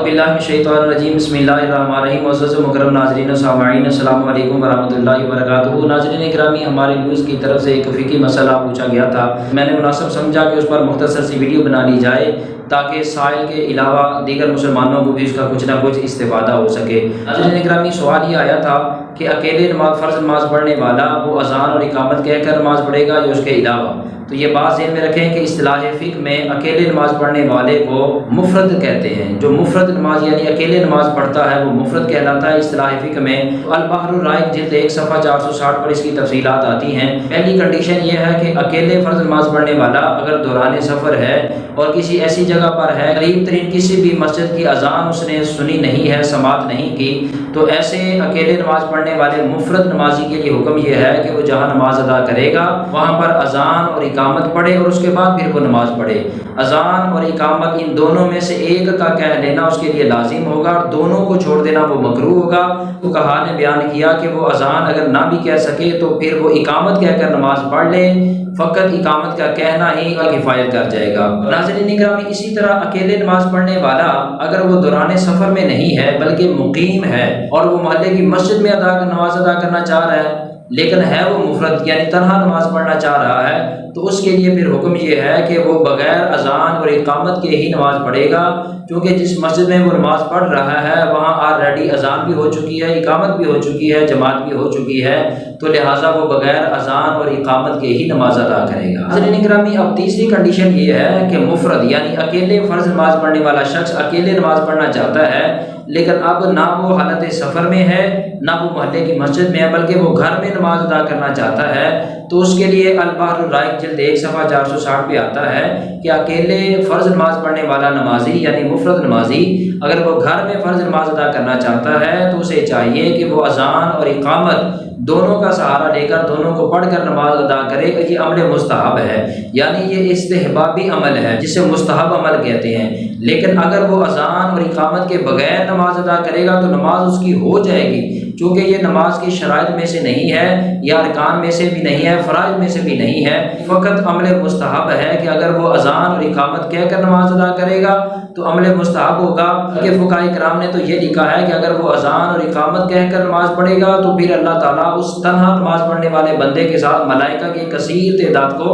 बिस्मिल्लाहिर्रहमानिर्रहीम मुअज़्ज़ज़ मुकर्रम नाज़रीन व सामईन अस्सलामु अलैकुम वरहमतुल्लाहि वबरकातुहू। नाज़रीन इकरामी, हमारे व्यूज़ की तरफ से एक फ़िक़ही मसला पूछा गया था। मैंने मुनासिब समझा कि उस पर मुख्तसर सी वीडियो बना ली जाए ताकि साइल के अलावा दीगर मुसलमानों को भी उसका कुछ ना कुछ इस्तेफ़ादा हो सके। नाज़रीन इकरामी, सवाल ये आया था कि अकेले फ़र्ज़ नमाज़ पढ़ने वाला वो अज़ान और इकामत कहकर नमाज़ पढ़ेगा या उसके अलावा। तो ये बात ज़हन में रखें कि इस्तिलाह फ़िक़्ह में अकेले नमाज़ पढ़ने वाले को मुफ़रद कहते हैं। जो मुफ़रद नमाज यानी अकेले नमाज़ पढ़ता है वो मुफ़रद कहलाता है इस्तिलाह फ़िक़्ह में। तो अल-बहरुर राइक़ जिल्द 1 सफ़हा 460 पर इसकी तफ़सीलात आती हैं। पहली कंडीशन ये है कि अकेले फ़र्ज़ नमाज़ पढ़ने वाला अगर दौरान सफ़र है और किसी ऐसी जगह पर है करीब तरीन किसी भी मस्जिद की अज़ान उसने सुनी नहीं है, समात नहीं की, तो ऐसे अकेले नमाज़ पढ़ने वाले मुफ़रद नमाजी के लिए हुक्म यह है कि वो जहाँ नमाज अदा करेगा वहाँ पर अज़ान और इकामत पढ़े और उसके बाद फिर वो नमाज़ पढ़े। अज़ान और इकामत इन दोनों में से एक का कह लेना उसके लिए लाजिम होगा और दोनों को छोड़ देना वो मकरूह होगा। तो कहा ने बयान किया कि वो अज़ान अगर ना भी कह सके तो फिर वो इकामत कहकर नमाज़ पढ़ ले, फ़कत इकामत का कहना ही किफ़ायत कर जाएगा। नाज़रीन इकरामी, इसी तरह अकेले नमाज़ पढ़ने वाला अगर वो दौरान सफ़र में नहीं है बल्कि मुकीम है और वो मोहल्ले की मस्जिद में नमाज़ अदा करना चाह रहा है लेकिन है वो मुफ़रद यानी तन्हा नमाज़ पढ़ना चाह रहा है, तो उसके लिए फिर हुक्म ये है कि वो बग़ैर अज़ान और इकामत के ही नमाज़ पढ़ेगा, क्योंकि जिस मस्जिद में वो नमाज़ पढ़ रहा है वहाँ ऑलरेडी अज़ान भी हो चुकी है, इकामत भी हो चुकी है, जमात भी हो चुकी है, तो लिहाजा वो बग़ैर अज़ान और इकामत के ही नमाज़ अदा करेगा। नाज़रीन इकरामी, अब तीसरी कंडीशन ये है कि मुफ़रद यानी अकेले फ़र्ज़ नमाज़ पढ़ने वाला शख्स अकेले नमाज़ पढ़ना चाहता है लेकिन अब ना वो हालत सफ़र में है ना वो मोहल्ले की मस्जिद में है बल्कि वो घर में नमाज अदा करना चाहता है, तो उसके लिए अल-बहरुर राइक़ जिल्द 1 सफ़हा 460 पे आता है कि अकेले फ़र्ज़ नमाज पढ़ने वाला नमाजी यानी मुफ़रद नमाजी अगर वो घर में फ़र्ज़ नमाज अदा करना चाहता है तो उसे चाहिए कि वो अज़ान और इकामत दोनों का सहारा लेकर दोनों को पढ़कर नमाज अदा करे। ये अमल मुस्तहब है यानी ये इस्तिहबाबी अमल है जिसे मुस्तहब अमल कहते हैं। लेकिन अगर वो अज़ान और इकामत के बगैर नमाज अदा करेगा तो नमाज उसकी हो जाएगी, क्योंकि ये नमाज की शराइत में से नहीं है या अरकान में से भी नहीं है, फ़राइज़ में से भी नहीं है, फ़कत अमल मुस्तहब है कि अगर वो अज़ान और इकामत कहकर नमाज अदा करेगा तो अमल मुस्तहब होगा। कि फ़ुक़हा किराम ने तो ये लिखा है कि अगर वो अज़ान और इकामत कहकर नमाज पढ़ेगा तो फिर अल्लाह ताला उस तन्हा नमाज पढ़ने वाले बंदे के साथ मलाइका की कसीर तादाद को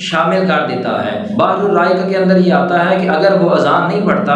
शामिल कर देता है। बहरुर राइक़ के अंदर ये आता है कि अगर वो अज़ान नहीं पढ़ता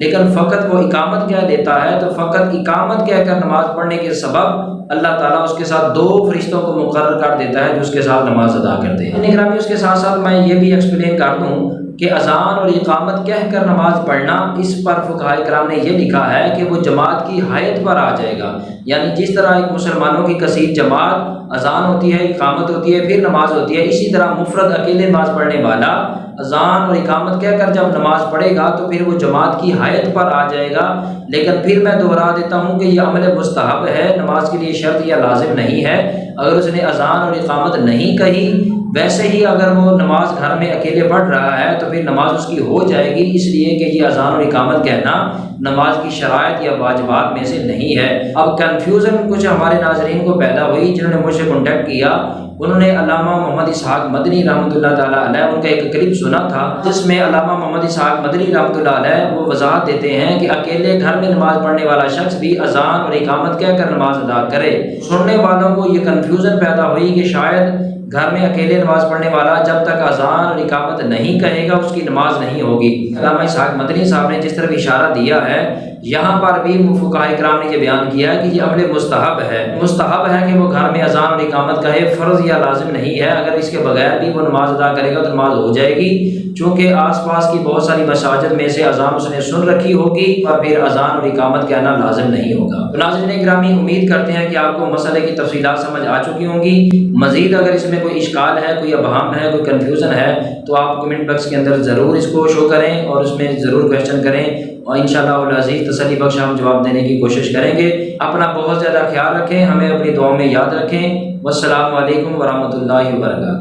लेकिन फ़कत वो इकामत कह देता है तो फ़कत इकामत कहकर नमाज पढ़ने के सबब अल्लाह ताला उसके साथ 2 फरिश्तों को मुकर्रर कर देता है जो उसके साथ नमाज अदा करते हैं। निगरानी उसके साथ साथ मैं ये भी एक्सप्लेन कर दूँ कि अज़ान और इकामत कहकर नमाज पढ़ना, इस पर फ़ुक़हा किराम ने ये लिखा है कि वो जमात की हैत पर आ जाएगा। यानी जिस तरह एक मुसलमानों की कसीर जमात अज़ान होती है, इकामत होती है, फिर नमाज होती है, इसी तरह मुफ़रद अकेले नमाज पढ़ने वाला अज़ान और इकामत कहकर जब नमाज पढ़ेगा तो फिर वो जमात की हैत पर आ जाएगा। लेकिन फिर मैं दोहरा देता हूँ कि यह अमल मुस्तहब है, नमाज के लिए शर्त या लाजिम नहीं है। अगर उसने अज़ान और इकामत नहीं कही, वैसे ही अगर वो नमाज घर में अकेले पढ़ रहा है तो फिर नमाज उसकी हो जाएगी, इसलिए कि ये अज़ान और इकामत कहना नमाज की शराइत या वाजिबात में से नहीं है। अब कन्फ्यूज़न कुछ हमारे नाज़रीन को पैदा हुई जिन्होंने मुझसे कॉन्टेक्ट किया। उन्होंने अल्लामा मोहम्मद इसहाक़ मदनी रहमतुल्लाह ताला अलैह उनका एक क्लिप सुना था जिसमें अल्लामा मोहम्मद इसहाक़ मदनी रहमतुल्लाह अलैह वो वज़ाहत देते हैं कि अकेले घर में नमाज पढ़ने वाला शख्स भी अज़ान और इकामत कहकर नमाज अदा करे। सुनने वालों को ये कन्फ्यूज़न पैदा हुई कि शायद घर में अकेले नमाज पढ़ने वाला जब तक अज़ान और इकामत नहीं कहेगा उसकी नमाज नहीं होगी। अल्लामा इसहाक़ मदनी साहब ने जिस तरफ इशारा दिया है यहाँ पर भी फ़ुक़हा किराम ने ये बयान किया है कि ये अमल मुस्तहब है। मुस्तहब है कि वो घर में अज़ान और इकामत कहे, फ़र्ज़ या लाजिम नहीं है। अगर इसके बगैर भी वो नमाज अदा करेगा तो नमाज हो जाएगी, चूँकि आसपास की बहुत सारी मसाजिद में से अज़ान उसने सुन रखी होगी और फिर अज़ान और इकामत कहना लाजिम नहीं होगा। तो नाज़रीन गिरामी, उम्मीद करते हैं कि आपको मसले की तफसीलात समझ आ चुकी होंगी। मज़ीद अगर इसमें कोई इश्काल है, कोई अबहम है, कोई कन्फ्यूज़न है तो आप कमेंट बॉक्स के अंदर ज़रूर इसको शो करें और उसमें ज़रूर क्वेश्चन करें और इंशाअल्लाह अज़ीज़ तसल्ली बख्श हम जवाब देने की कोशिश करेंगे। अपना बहुत ज़्यादा ख्याल रखें, हमें अपनी दुआओं में याद रखें। वस्सलामु अलैकुम वरहमतुल्लाहि वबरकातुहू।